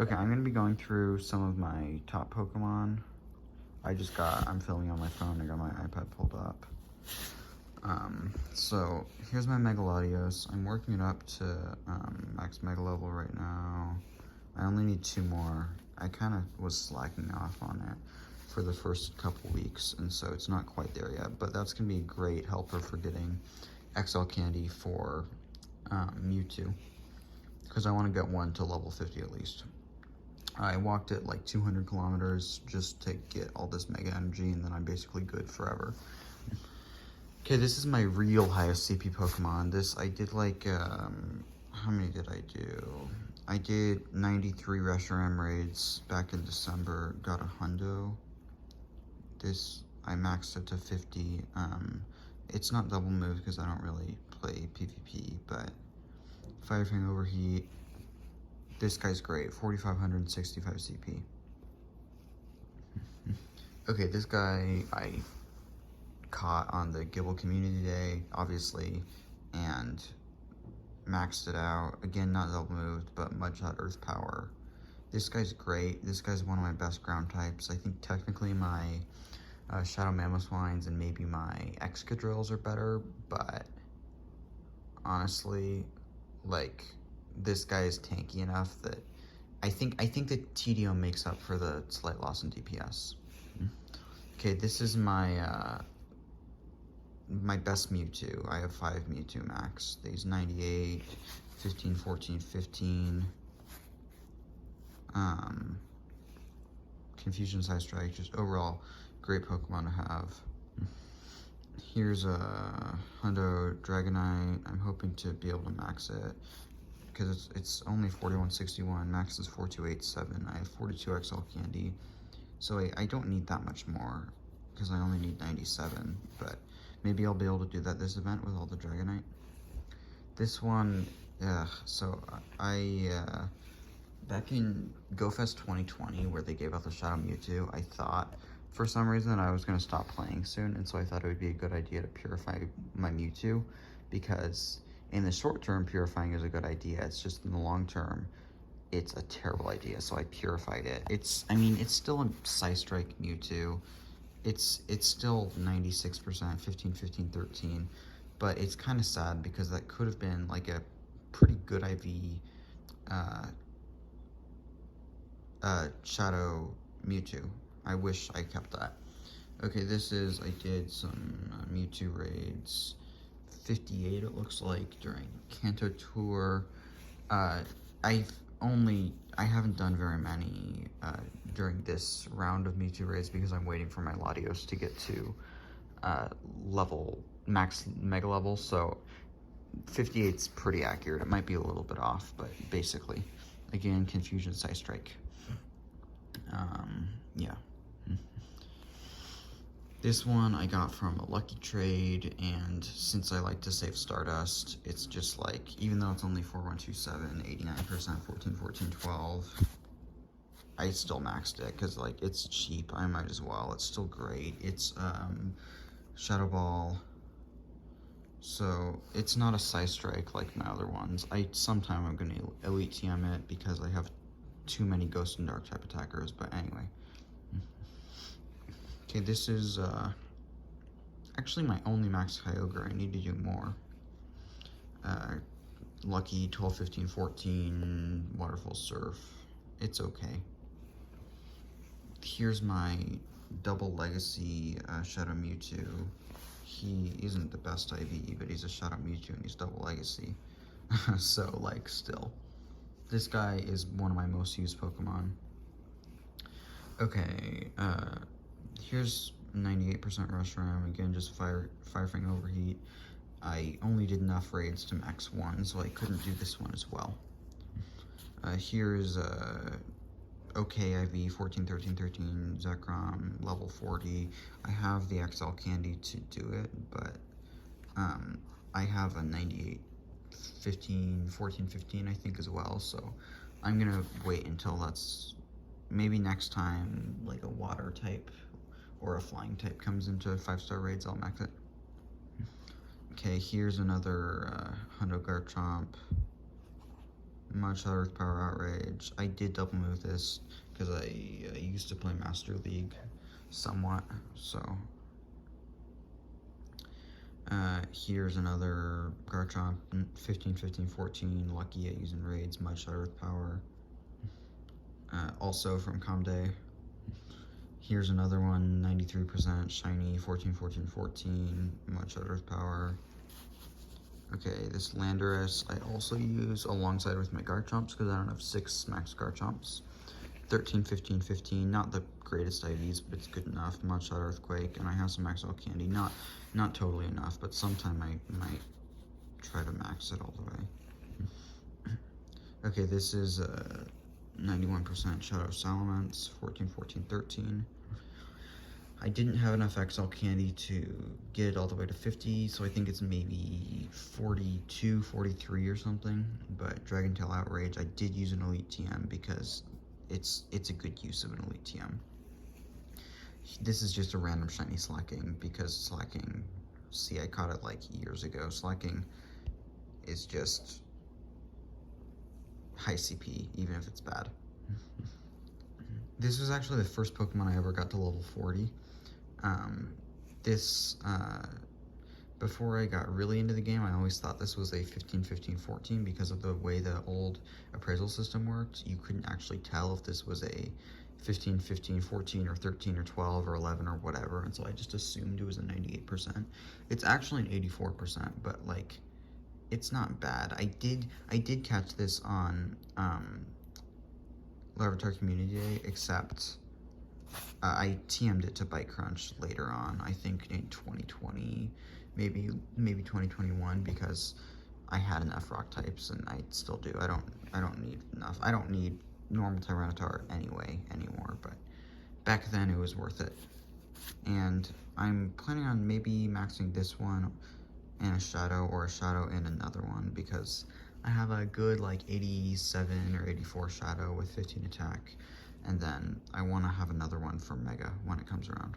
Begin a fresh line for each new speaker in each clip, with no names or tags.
Okay, I'm gonna be going through some of my top Pokemon. I'm filming on my phone, I got my iPad pulled up. So here's my Megalodios. I'm working it up to max Mega level right now. I only need 2 more. I kind of was slacking off on it for the first couple weeks, and so it's not quite there yet, but that's gonna be a great helper for getting XL candy for Mewtwo, because I want to get one to level 50 at least. I walked it like 200 kilometers just to get all this mega energy, and then I'm basically good forever. Okay, this is my real highest CP Pokemon. I did like, how many did I do? I did 93 Reshiram raids back in December, got a hundo. I maxed it to 50. It's not double move because I don't really play PvP, but Fire Fang Overheat. This guy's great, 4,565 CP. Okay, this guy I caught on the Gibble Community Day, obviously, and maxed it out. Again, not double moved, but Mudshot Earth Power. This guy's great. This guy's one of my best ground types. I think technically my Shadow Mamoswines and maybe my Excadrills are better, but honestly, like, this guy is tanky enough that I think that TDO makes up for the slight loss in DPS. Okay, this is my my best Mewtwo. I have 5 Mewtwo max. These 98, 15, 14, 15. Confusion Side Strike, just overall great Pokemon to have. Here's a Hundo Dragonite. I'm hoping to be able to max it because it's only 4161. Max is 4287. I have 42 XL candy, so I don't need that much more because I only need 97. But maybe I'll be able to do that this event with all the Dragonite. This one, so back in GoFest 2020, where they gave out the Shadow Mewtwo, I thought for some reason I was going to stop playing soon, and so I thought it would be a good idea to purify my Mewtwo, because in the short term, purifying is a good idea. It's just in the long term, it's a terrible idea, so I purified it. It's still a Side Strike Mewtwo. It's still 96%, 15, 15, 13, but it's kind of sad because that could have been like a pretty good IV Shadow Mewtwo. I wish I kept that. Okay, I did some Mewtwo raids. 58 it looks like during Kanto Tour. I haven't done very many during this round of Mewtwo raids because I'm waiting for my Latios to get to max mega level, so 58's pretty accurate. It might be a little bit off, but basically, again, Confusion Side Strike. Yeah. This one I got from a lucky trade, and since I like to save Stardust, it's just like, even though it's only 4127, 89%, 14, 14, 12, I still maxed it, because like, it's cheap, I might as well. It's still great. It's Shadow Ball, so it's not a Side Strike like my other ones. Sometime I'm going to Elite TM it because I have too many Ghost and Dark type attackers, but anyway. Okay, this is actually my only max Kyogre. I need to do more. Lucky 12, 15, 14, Waterfall Surf. It's okay. Here's my double legacy Shadow Mewtwo. He isn't the best IV, but he's a Shadow Mewtwo and he's double legacy. So, like, still. This guy is one of my most used Pokemon. Okay, here's 98% Reshiram. Again, just Fire Fang Overheat. I only did enough raids to max 1, so I couldn't do this one as well. Here's OK IV, 14, 13, 13, Zekrom, level 40. I have the XL candy to do it, but I have a 98, 15, 14, 15, I think, as well, so I'm gonna wait until that's, maybe next time, like a water type or a flying type comes into 5-star raids, I'll max it. Okay, here's another Hundo Garchomp. Mud Shot Earth Power Outrage. I did double move this because I used to play Master League somewhat, so. Here's another Garchomp, 15, 15, 14, lucky at using raids, Mud Shot Earth Power. Also from Comday. Here's another one, 93% shiny, 14, 14, 14, Mud Shot Earth Power. Okay, this Landorus I also use alongside with my Garchomps because I don't have 6 max Garchomps. 13, 15, 15, not the greatest IVs, but it's good enough. Mud Shot Earthquake, and I have some Max Candy. Not totally enough, but sometime I might try to max it all the way. Okay, this is 91% Shadow Salamence, 14, 14, 13. I didn't have enough XL Candy to get it all the way to 50, so I think it's maybe 42, 43 or something. But Dragon Tail Outrage, I did use an Elite TM because it's a good use of an Elite TM. This is just a random shiny Slacking because Slacking, see, I caught it like years ago. Slacking is just high CP, even if it's bad. This was actually the first Pokemon I ever got to level 40. Before I got really into the game, I always thought this was a 15, 15, 14 because of the way the old appraisal system worked. You couldn't actually tell if this was a 15, 15, 14, or 13, or 12, or 11, or whatever, and so I just assumed it was a 98%. It's actually an 84%, but, like, it's not bad. I did catch this on Larvitar Community Day, except I TM'd it to Bite Crunch later on, I think in 2020, maybe 2021, because I had enough rock types, and I still do. I don't need enough. I don't need normal Tyranitar anymore, but back then it was worth it. And I'm planning on maybe maxing this one and a Shadow, or a Shadow and another one, because I have a good like 87 or 84 Shadow with 15 attack, and then I want to have another one for Mega when it comes around.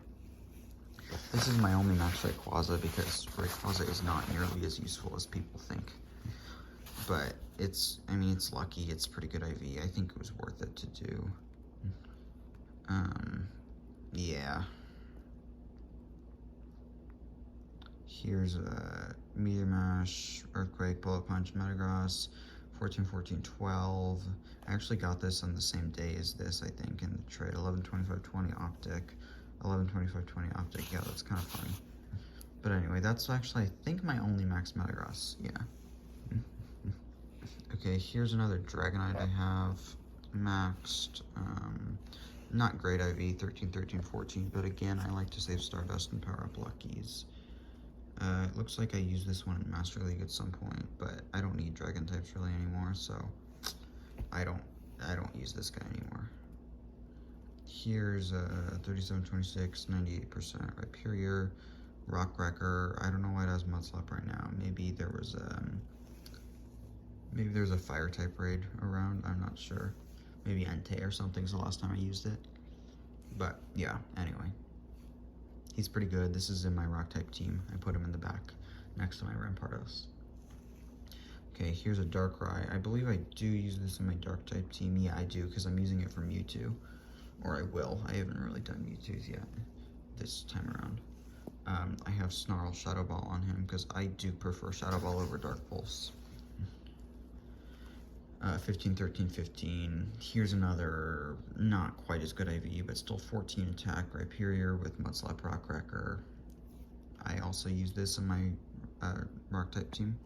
This is my only max Rayquaza because Rayquaza is not nearly as useful as people think. But it's lucky, it's pretty good IV. I think it was worth it to do. Yeah. Here's a Meteor Mash, Earthquake, Bullet Punch, Metagross, 14, 14, 12. I actually got this on the same day as this, I think, in the trade. 11, 25, 20 Optic. 11, 25, 20 Optic. Yeah, that's kind of funny. But anyway, that's actually, I think, my only max Metagross. Yeah. Okay, here's another Dragonite I have maxed. Not great IV, 13, 13, 14, but again, I like to save Stardust and power up Luckies. It looks like I used this one in Master League at some point, but I don't need Dragon types really anymore, so I don't use this guy anymore. Here's 37, 26, 98% Rhyperior, Rock Wrecker. I don't know why it has Mudslap right now. Maybe there's a fire type raid around. I'm not sure. Maybe Entei or something's the last time I used it. But yeah, anyway. He's pretty good. This is in my rock type team. I put him in the back next to my Rampardos. Okay, here's a Darkrai. I believe I do use this in my dark type team. Yeah, I do, because I'm using it for Mewtwo. Or I will. I haven't really done Mewtwo's yet this time around. I have Snarl Shadow Ball on him because I do prefer Shadow Ball over Dark Pulse. 15, 13, 15. Here's another not quite as good IV, but still 14 attack Rhyperior with Mudslap Rock Wrecker. I also use this in my rock type team.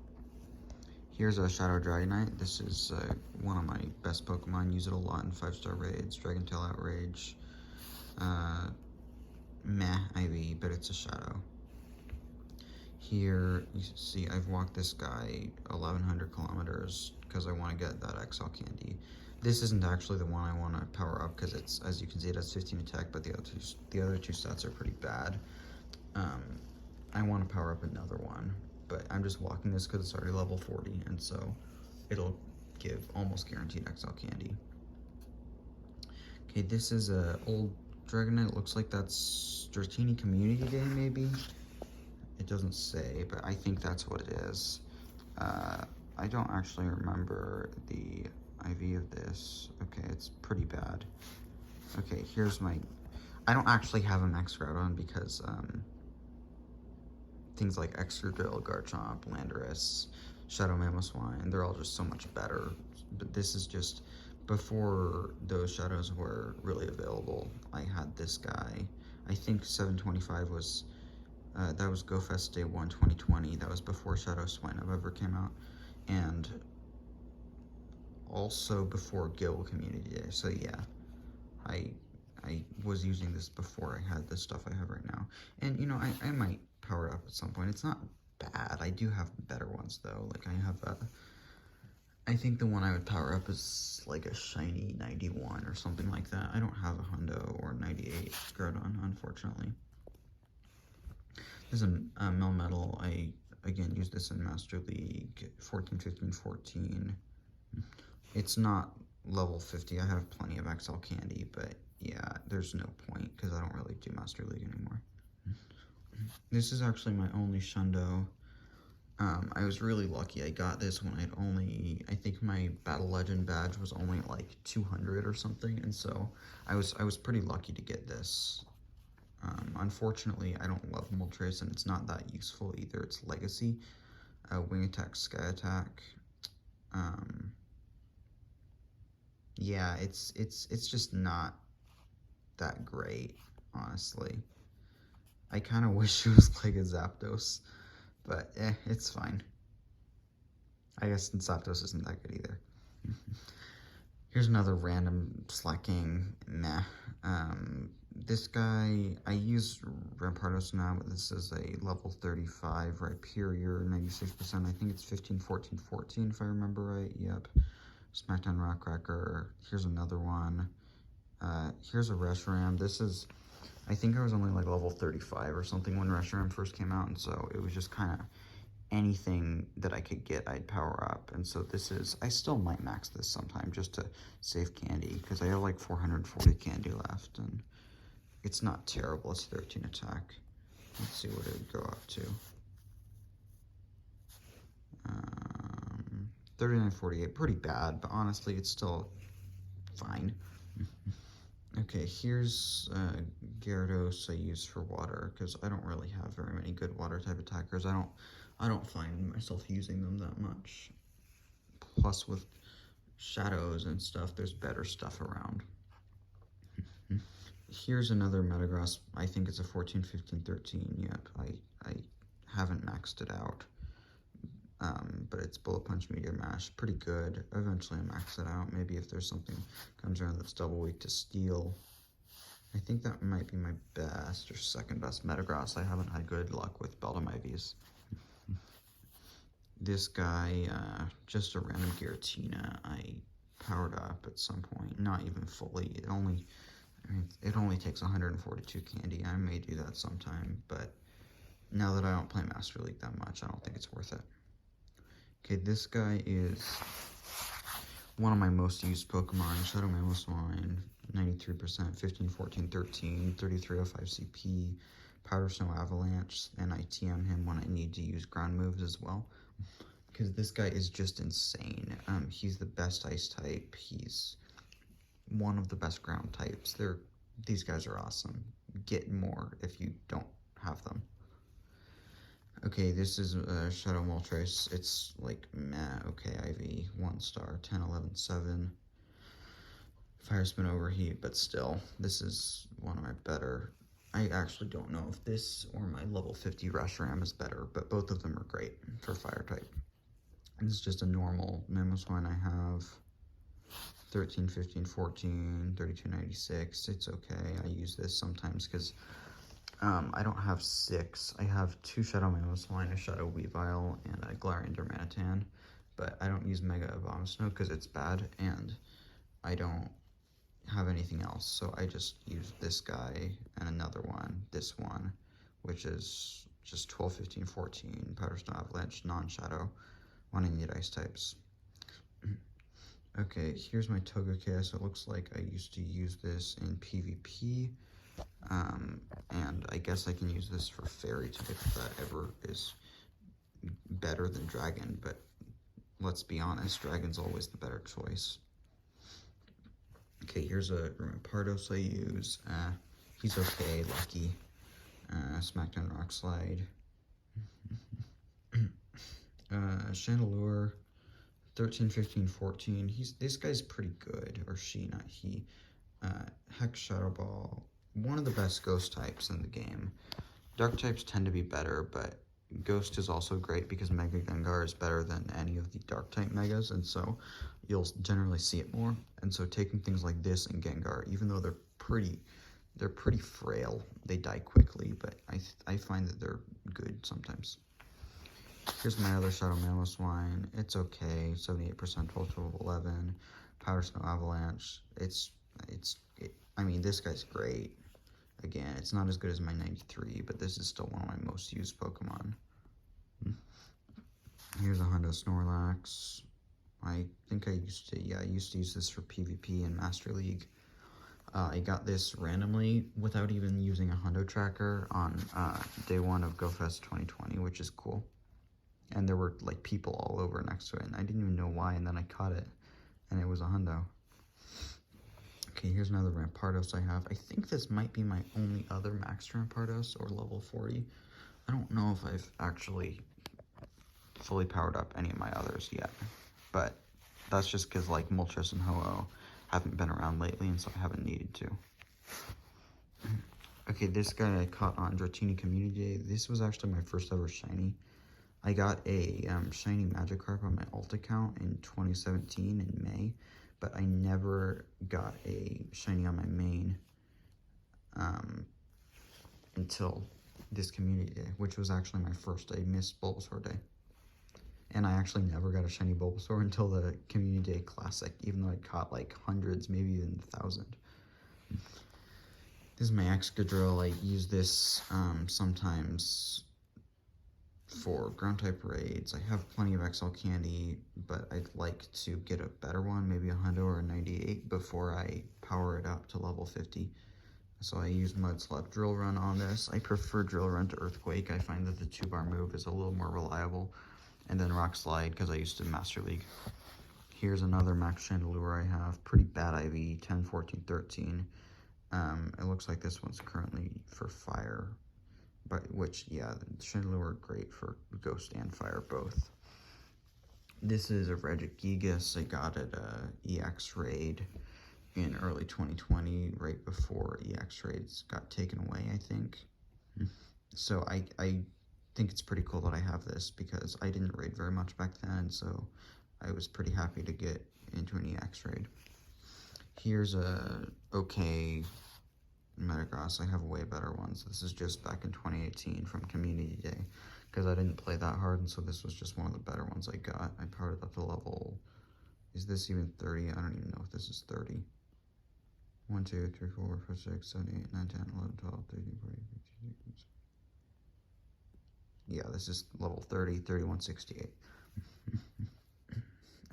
Here's a Shadow Dragonite. This is one of my best Pokemon. Use it a lot in 5-star raids. Dragon Tail Outrage. Meh IV, but it's a Shadow. Here, you see I've walked this guy 1,100 kilometers because I want to get that XL Candy. This isn't actually the one I want to power up because it's, as you can see, it has 15 attack, but the other two stats are pretty bad. I want to power up another one, but I'm just walking this because it's already level 40, and so it'll give almost guaranteed XL Candy. Okay, this is a old Dragonite. It looks like that's Dratini Community Day, maybe? It doesn't say, but I think that's what it is. I don't actually remember the IV of this. Okay, it's pretty bad. Okay, here's my... I don't actually have a max Groudon because things like Excadrill, Garchomp, Landorus, Shadow Mamoswine, they're all just so much better. But this is just before those shadows were really available. I had this guy. I think 725 was... that was Go Fest Day 1, 2020. That was before Shadow Swine ever came out. And also before Guild Community Day. So yeah, I was using this before I had the stuff I have right now. And, you know, I might power it up at some point. It's not bad. I do have better ones, though. Like, I have I think the one I would power up is, like, a shiny 91 or something like that. I don't have a Hundo or 98 Groudon, unfortunately. This is a Melmetal. I, again, use this in Master League 14, 15, 14. It's not level 50. I have plenty of XL candy, but yeah, there's no point because I don't really do Master League anymore. This is actually my only Shundo. I was really lucky. I got this when I'd only, I think my Battle Legend badge was only like 200 or something, and so I was pretty lucky to get this. Unfortunately, I don't love Moltres, and it's not that useful either. It's Legacy, Wing Attack, Sky Attack. Yeah, it's just not that great, honestly. I kind of wish it was like a Zapdos, but it's fine. I guess Zapdos isn't that good either. Here's another random slacking meh. This guy, I use Rampardos now, but this is a level 35 Rhyperior, 96%. I think it's 15, 14, 14 if I remember right. Yep. Smackdown Rockcracker. Here's another one. Here's a Reshiram. This is, I think I was only like level 35 or something when Reshiram first came out, and so it was just kind of anything that I could get, I'd power up. And so this is, I still might max this sometime just to save candy, because I have like 440 candy left, and it's not terrible. It's 13 attack. Let's see what it would go up to. 3948, pretty bad, but honestly, it's still fine. Okay, here's Gyarados I use for water, because I don't really have very many good water type attackers. I don't find myself using them that much. Plus, with shadows and stuff, there's better stuff around. Here's another Metagross. I think it's a 14, 15, 13. Yep, I haven't maxed it out. But it's Bullet Punch, Meteor Mash, pretty good. Eventually I max it out. Maybe if there's something comes around that's double weak to Steel. I think that might be my best or second best Metagross. I haven't had good luck with Beldum IVs. This guy, just a random Giratina, I powered up at some point. Not even fully. It only takes 142 candy. I may do that sometime, but now that I don't play Master League that much, I don't think it's worth it. Okay, this guy is one of my most used Pokemon, Shadow Mamoswine, 93%, 15, 14, 13, 3305 CP, Powder Snow Avalanche, and I TM him when I need to use ground moves as well, because this guy is just insane. He's the best ice type, he's one of the best ground types. These guys are awesome. Get more if you don't have them. Okay, this is Shadow Moltres. It's like, meh, okay, IV, 1 star, 10, 11, 7. Fire Spin Overheat, but still, this is one of my better. I actually don't know if this or my level 50 Reshiram is better, but both of them are great for fire type. This is just a normal Mamoswine I have. 13, 15, 14, 32, 96. It's okay. I use this sometimes because I don't have 6. I have 2 Shadow Mamoswine, a Shadow Weavile, and a Galarian Darmanitan, but I don't use Mega Abomasnow because it's bad, and I don't have anything else, so I just use this guy and another one, this one, which is just 12, 15, 14, Powder Snow Avalanche, non-Shadow, when I need ice types. Okay, here's my Togekiss. It looks like I used to use this in PvP. And I guess I can use this for Fairy type if that ever is better than Dragon, but let's be honest, Dragon's always the better choice. Okay, here's a Rampardos I use. He's okay, Lucky. Smackdown Rock Slide. Chandelure, 13, 15, 14. This guy's pretty good, or she, not he. Hex Shadow Ball, one of the best ghost types in the game. Dark types tend to be better, but Ghost is also great because Mega Gengar is better than any of the Dark type Megas, and so you'll generally see it more. And so taking things like this and Gengar, even though they're pretty frail, they die quickly, but I find that they're good sometimes. Here's my other Shadow Mamoswine. It's okay, 78% total of 11. Powder Snow Avalanche. I mean, this guy's great. Again, it's not as good as my 93, but this is still one of my most used Pokemon. Here's a Hundo Snorlax. I think I used to use this for PvP and Master League. I got this randomly without even using a Hundo tracker on day 1 of Go Fest 2020, which is cool. And there were like people all over next to it, and I didn't even know why, and then I caught it, and it was a Hundo. Okay, here's another Rampardos I have. I think this might be my only other maxed Rampardos, or level 40. I don't know if I've actually fully powered up any of my others yet, but that's just because like Moltres and Ho-Oh haven't been around lately, and so I haven't needed to. Okay, this guy I caught on Dratini Community Day. This was actually my first ever shiny. I got a shiny Magikarp on my alt account in 2017 in May, but I never got a shiny on my main until this community day, which was actually my first. I missed Bulbasaur Day. And I actually never got a shiny Bulbasaur until the Community Day Classic, even though I caught like hundreds, maybe even 1,000. This is my Excadrill. I use this sometimes for ground type raids. I have plenty of XL candy, but I'd like to get a better one, maybe a Hundo or a 98 before I power it up to level 50. So I use Mudslap Drill Run on this. I prefer Drill Run to Earthquake. I find that the 2-bar move is a little more reliable. And then Rock Slide because I used to Master League. Here's another Max Chandelure I have. Pretty bad IV, 10, 14, 13. It looks like this one's currently for Fire. But which, yeah, Chandelure great for Ghost and Fire both. This is a Regigigas I got at a EX raid in early 2020, right before EX raids got taken away, I think. So I think it's pretty cool that I have this because I didn't raid very much back then, so I was pretty happy to get into an EX raid. Here's a okay Metagross. I have way better ones. This is just back in 2018 from Community Day because I didn't play that hard, and so this was just one of the better ones I got. I powered it up to level, is this even 30? I don't even know if this is 30. 1, 2, 3, 4, 5, 6, 7, 8, 9, 10, 11, 12, 13, 14, 15, 16. Yeah, this is level 30, 31, 68.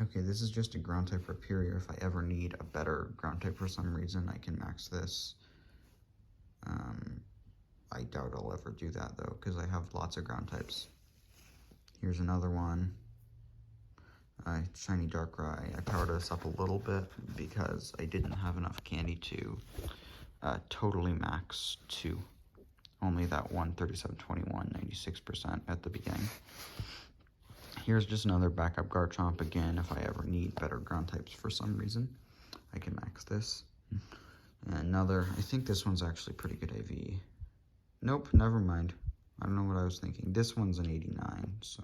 Okay, this is just a ground type Rhyperior. If I ever need a better ground type for some reason, I can max this. I doubt I'll ever do that though, because I have lots of ground types. Here's another one. Shiny Darkrai. I powered this up a little bit because I didn't have enough candy to totally max 2. Only that one 3721, 96% at the beginning. Here's just another backup Garchomp again. If I ever need better ground types for some reason, I can max this. And another, I think this one's actually pretty good AV. Nope, never mind. I don't know what I was thinking. This one's an 89, so.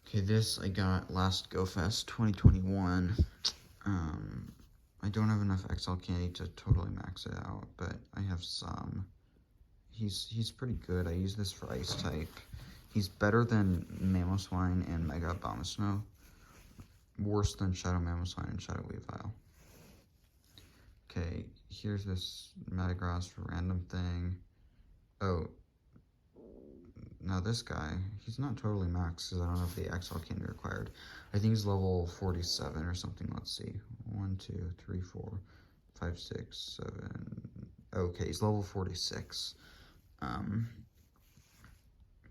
Okay, this I got last Go Fest 2021. I don't have enough XL candy to totally max it out, but I have some. He's pretty good. I use this for Ice type. He's better than Mamoswine and Mega Abomasnow. Worse than Shadow Mamoswine and Shadow Weavile. Okay, here's this Metagross random thing. Oh, now this guy, he's not totally maxed because I don't have the XL candy required. I think he's level 47 or something. Let's see. 1, 2, 3, 4, 5, 6, 7. Okay, he's level 46.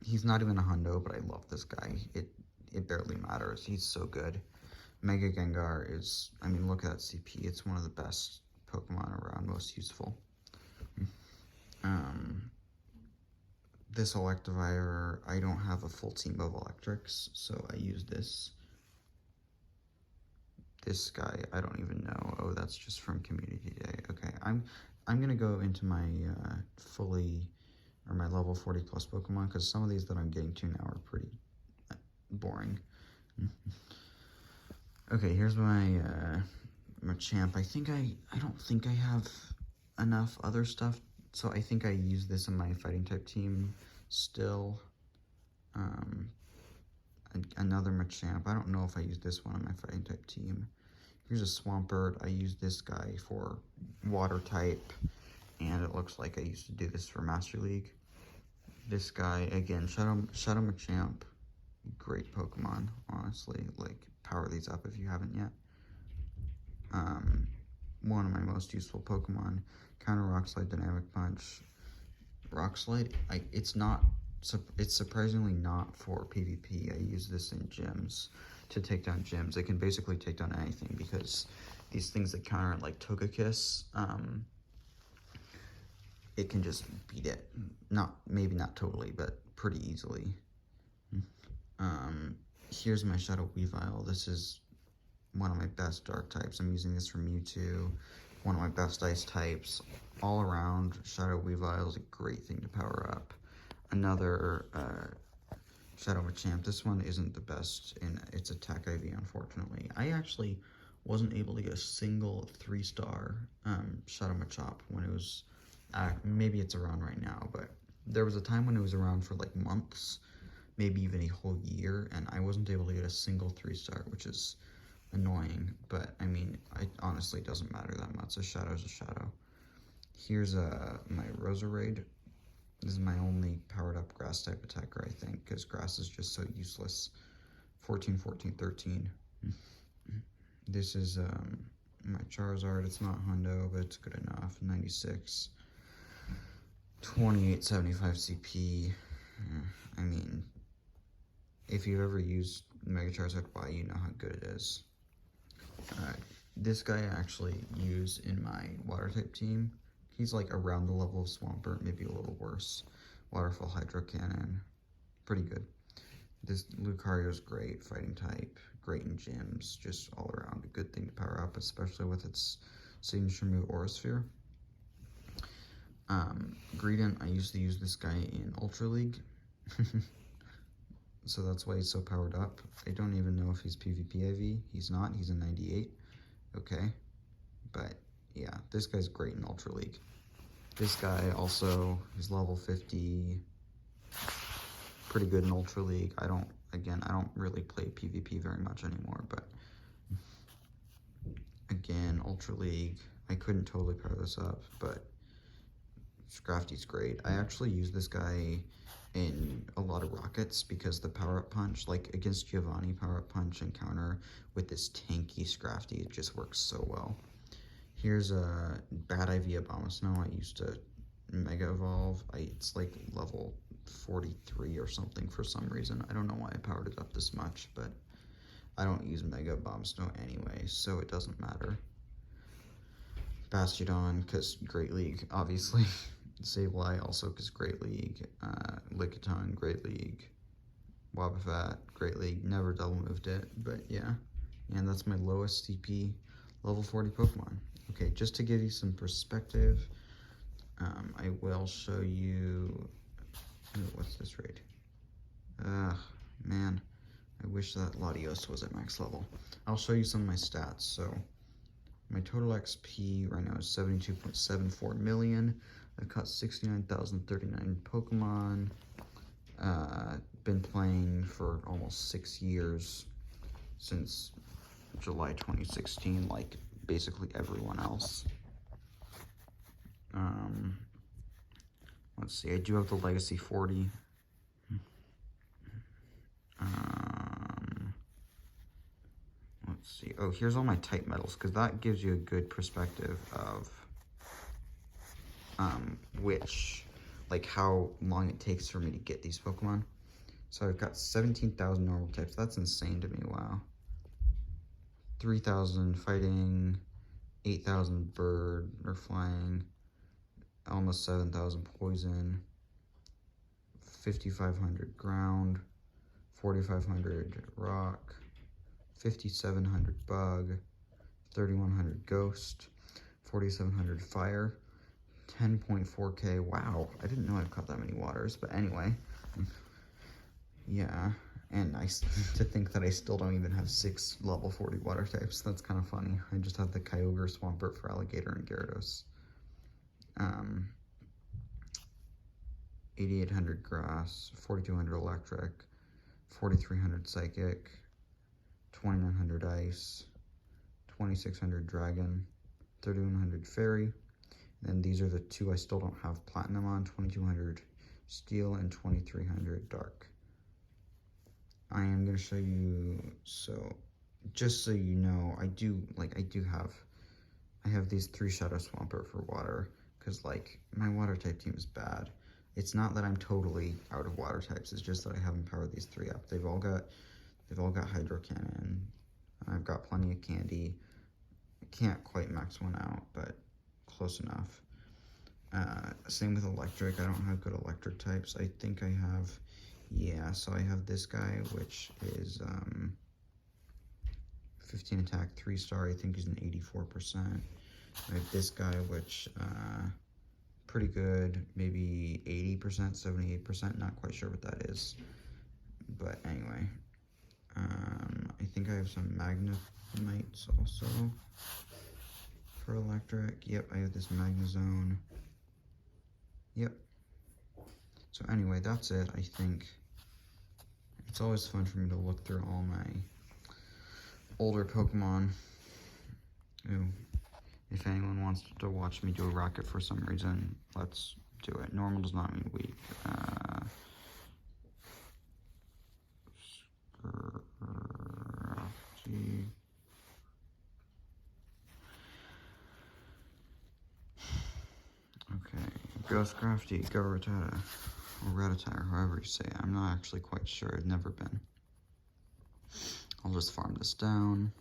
He's not even a Hundo, but I love this guy. it barely matters. He's so good. Mega Gengar is, I mean, look at that CP. It's one of the best Pokemon around, most useful. This Electivire, I don't have a full team of electrics, so I use this. This guy, I don't even know. Oh, that's just from Community Day. Okay, I'm gonna go into my my level 40 plus Pokemon, because some of these that I'm getting to now are pretty boring. Okay, here's my Machamp. I don't think I have enough other stuff, so I think I use this in my fighting type team still. Another Machamp. I don't know if I use this one on my fighting type team. Here's a Swampert. I use this guy for water type, and it looks like I used to do this for Master League. This guy, again, Shadow Machamp. Great Pokemon, honestly. Like, power these up if you haven't yet. One of my most useful Pokemon. Counter Rock Slide, Dynamic Punch. Rock Slide, it's surprisingly not for PvP. I use this in gyms to take down gyms. It can basically take down anything, because these things that counter like Togekiss, it can just beat it. Maybe not totally, but pretty easily. Here's my Shadow Weavile. This is one of my best dark types. I'm using this for Mewtwo. One of my best ice types. All around, Shadow Weavile is a great thing to power up. Another Shadow Machamp. This one isn't the best in its attack IV, unfortunately. I actually wasn't able to get a single 3-star Shadow Machamp when it was, maybe it's around right now, but there was a time when it was around for like months, maybe even a whole year, and I wasn't able to get a single 3-star, which is annoying, but I mean, it honestly doesn't matter that much. A shadow's a shadow. Here's my Roserade. This is my only powered up grass type attacker, I think, because grass is just so useless. 14, 14, 13. This is my Charizard. It's not Hundo, but it's good enough. 96. 28, 75 CP. I mean, if you've ever used Mega Charizard Y, you know how good it is. This guy I actually use in my water type team. He's like around the level of Swampert, maybe a little worse. Waterfall Hydro Cannon, pretty good. This Lucario is great, fighting type, great in gyms, just all around a good thing to power up, especially with its signature move Aura Sphere. Greedent, I used to use this guy in Ultra League, so that's why he's so powered up. I don't even know if he's PvP IV. He's not, he's a 98, okay, but yeah, this guy's great in Ultra League. This guy also is level 50, pretty good in Ultra League. I don't really play PvP very much anymore, but again, Ultra League, I couldn't totally power this up, but Scrafty's great. I actually use this guy in a lot of rockets because the power-up punch, like against Giovanni, power-up punch and counter with this tanky Scrafty, it just works so well. Here's a Bad IV Abomasnow. I used to Mega Evolve. It's like level 43 or something for some reason. I don't know why I powered it up this much, but I don't use Mega Abomasnow anyway, so it doesn't matter. Bastiodon, because Great League, obviously. Sableye, also because Great League. Lickitung, Great League. Wobbuffet, Great League. Never double moved it, but yeah. And that's my lowest CP level 40 Pokemon. Okay, just to give you some perspective, I will show you, what's this raid? Man, I wish that Latios was at max level. I'll show you some of my stats. So, my total XP right now is 72.74 million. I've caught 69,039 Pokemon. Been playing for almost 6 years, since July 2016, like basically everyone else. Let's see, I do have the Legacy 40. Let's see, oh, here's all my type metals, because that gives you a good perspective of how long it takes for me to get these Pokemon. So I've got 17,000 normal types. That's insane to me, wow. 3,000 fighting, 8,000 bird or flying, almost 7,000 poison, 5,500 ground, 4,500 rock, 5,700 bug, 3,100 ghost, 4,700 fire, 10.4k. Wow, I didn't know I've caught that many waters, but anyway. Yeah, and to think that I still don't even have 6 level 40 water types. That's kind of funny. I just have the Kyogre, Swampert for Alligator, and Gyarados. 8,800 grass, 4,200 electric, 4,300 psychic, 2,900 ice, 2,600 dragon, 3,100 fairy, and these are the 2 I still don't have platinum on, 2,200 steel and 2,300 dark. I am going to show you, so just so you know, I have these 3 Shadow Swampert for water, because like my water type team is bad. It's not that I'm totally out of water types, it's just that I haven't powered these 3 up. They've all got Hydro Cannon. I've got plenty of candy. I can't quite max one out, but close enough. Same with electric. I don't have good electric types. I think I have, yeah, so I have this guy, which is 15 attack, 3-star. I think he's an 84%. I have this guy, which pretty good, maybe 80%, 78%, not quite sure what that is. But anyway, I think I have some Magnemites also for electric. Yep, I have this Magnezone. Yep. So anyway, that's it, I think. It's always fun for me to look through all my older Pokemon. Ooh. If anyone wants to watch me do a rocket for some reason, let's do it. Normal does not mean weak. Okay, Ghost Crafty, Go Rattata, or Rattata, or however you say it. I'm not actually quite sure, I've never been. I'll just farm this down.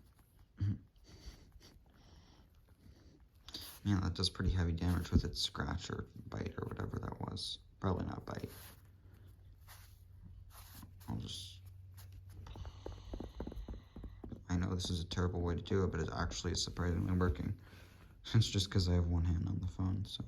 Man, that does pretty heavy damage with its scratch or bite or whatever that was. Probably not bite. I know this is a terrible way to do it, but it actually is surprisingly working. It's just because I have one hand on the phone, so.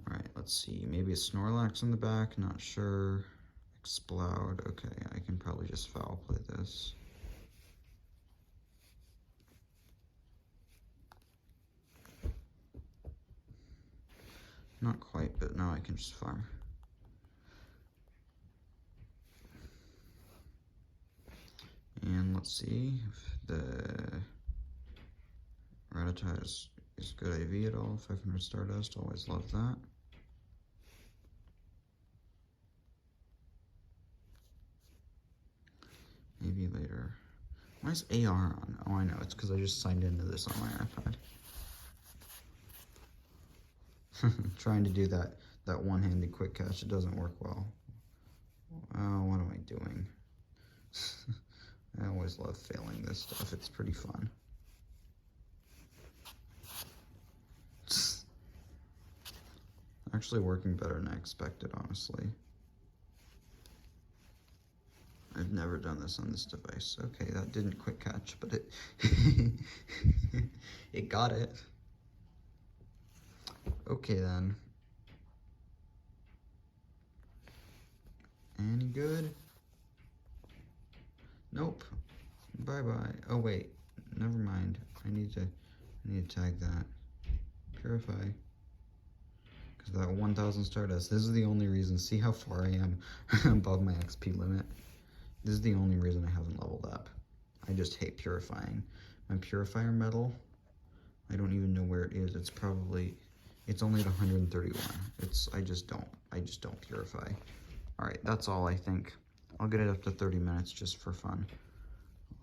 Alright, let's see. Maybe a Snorlax in the back, not sure. Explode. Okay, I can probably just foul play this. Not quite, but now I can just farm. And let's see if the Rattata is good IV at all. 500 Stardust, always love that. Maybe later. Why is AR on? Oh, I know, it's because I just signed into this on my iPad. Trying to do that one-handed quick catch, it doesn't work well. Oh, what am I doing? I always love failing this stuff, it's pretty fun. Actually working better than I expected, honestly. I've never done this on this device. Okay, that didn't quick catch, but it it got it. Okay then. Any good? Nope. Bye-bye. Oh wait, never mind. I need to tag that. Purify. Because that 1,000 Stardust, this is the only reason. See how far I am above my XP limit? This is the only reason I haven't leveled up. I just hate purifying. My purifier medal, I don't even know where it is. It's only at 131. I just don't purify. All right, that's all I think. I'll get it up to 30 minutes just for fun.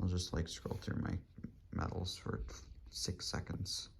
I'll just like scroll through my medals for 6 seconds.